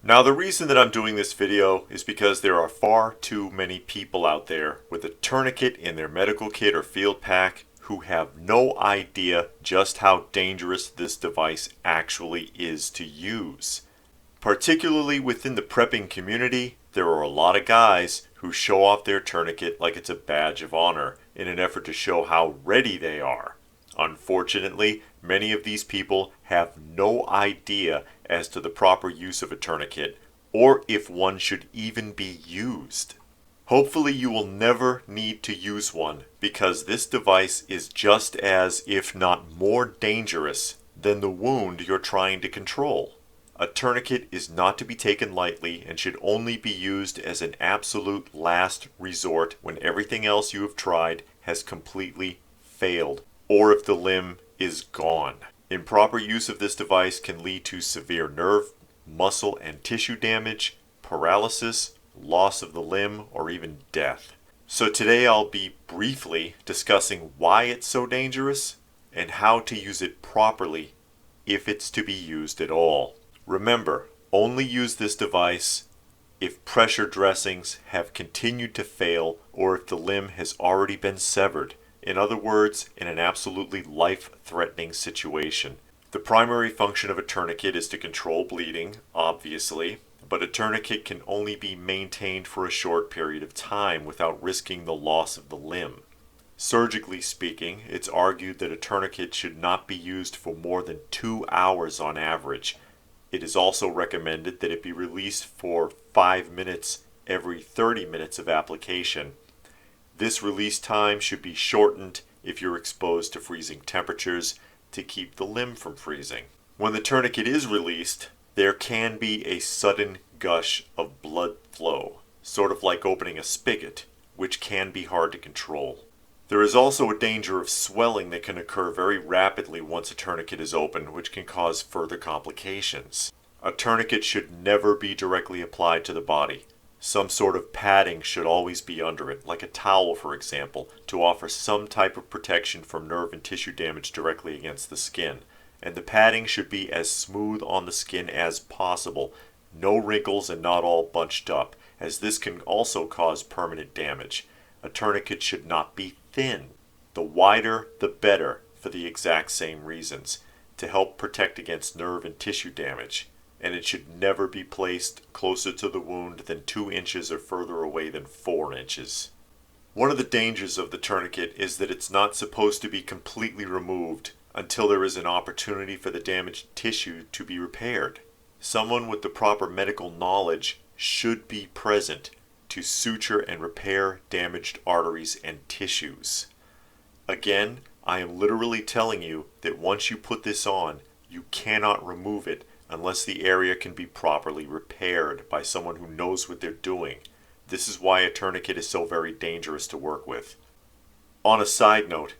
Now the reason that I'm doing this video is because there are far too many people out there with a tourniquet in their medical kit or field pack who have no idea just how dangerous this device actually is to use. Particularly within the prepping community, there are a lot of guys who show off their tourniquet like it's a badge of honor in an effort to show how ready they are. Unfortunately, many of these people have no idea as to the proper use of a tourniquet, or if one should even be used. Hopefully you will never need to use one, because this device is just as, if not more dangerous than the wound you're trying to control. A tourniquet is not to be taken lightly and should only be used as an absolute last resort when everything else you have tried has completely failed, or if the limb is gone. Improper use of this device can lead to severe nerve, muscle, and tissue damage, paralysis, loss of the limb, or even death. So today I'll be briefly discussing why it's so dangerous and how to use it properly if it's to be used at all. Remember, only use this device if pressure dressings have continued to fail or if the limb has already been severed. In other words, in an absolutely life-threatening situation. The primary function of a tourniquet is to control bleeding, obviously, but a tourniquet can only be maintained for a short period of time without risking the loss of the limb. Surgically speaking, it's argued that a tourniquet should not be used for more than 2 hours on average. It is also recommended that it be released for 5 minutes every 30 minutes of application. This release time should be shortened if you're exposed to freezing temperatures to keep the limb from freezing. When the tourniquet is released, there can be a sudden gush of blood flow, sort of like opening a spigot, which can be hard to control. There is also a danger of swelling that can occur very rapidly once a tourniquet is open, which can cause further complications. A tourniquet should never be directly applied to the body. Some sort of padding should always be under it, like a towel for example, to offer some type of protection from nerve and tissue damage directly against the skin. And the padding should be as smooth on the skin as possible, no wrinkles and not all bunched up, as this can also cause permanent damage. A tourniquet should not be thin. The wider, the better, for the exact same reasons, to help protect against nerve and tissue damage. And it should never be placed closer to the wound than 2 inches or further away than 4 inches. One of the dangers of the tourniquet is that it's not supposed to be completely removed until there is an opportunity for the damaged tissue to be repaired. Someone with the proper medical knowledge should be present to suture and repair damaged arteries and tissues. Again, I am literally telling you that once you put this on, you cannot remove it unless the area can be properly repaired by someone who knows what they're doing. This is why a tourniquet is so very dangerous to work with. On a side note,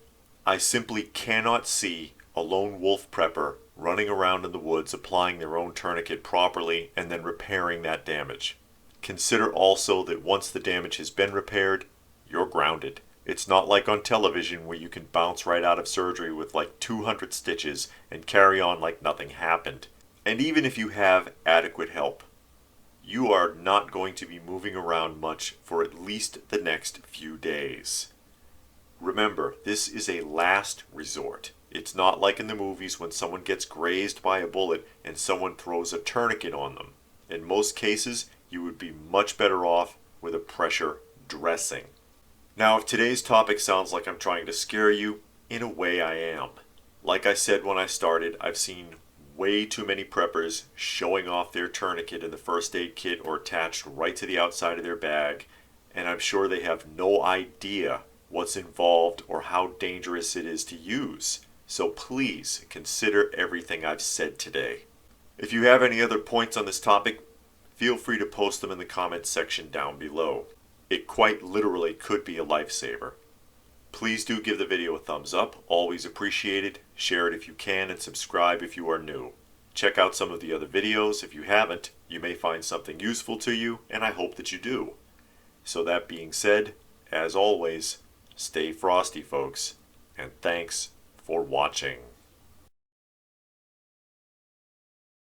I simply cannot see a lone wolf prepper running around in the woods applying their own tourniquet properly and then repairing that damage. Consider also that once the damage has been repaired, you're grounded. It's not like on television where you can bounce right out of surgery with like 200 stitches and carry on like nothing happened. And even if you have adequate help, you are not going to be moving around much for at least the next few days. Remember, this is a last resort. It's not like in the movies when someone gets grazed by a bullet and someone throws a tourniquet on them. In most cases, you would be much better off with a pressure dressing. Now, if today's topic sounds like I'm trying to scare you, in a way I am. Like I said when I started, I've seen way too many preppers showing off their tourniquet in the first aid kit or attached right to the outside of their bag, and I'm sure they have no idea what's involved or how dangerous it is to use. So please consider everything I've said today. If you have any other points on this topic, feel free to post them in the comments section down below. It quite literally could be a lifesaver. Please do give the video a thumbs up, always appreciated. Share it if you can and subscribe if you are new. Check out some of the other videos if you haven't. You may find something useful to you, and I hope that you do. So that being said, as always, stay frosty folks, and thanks for watching.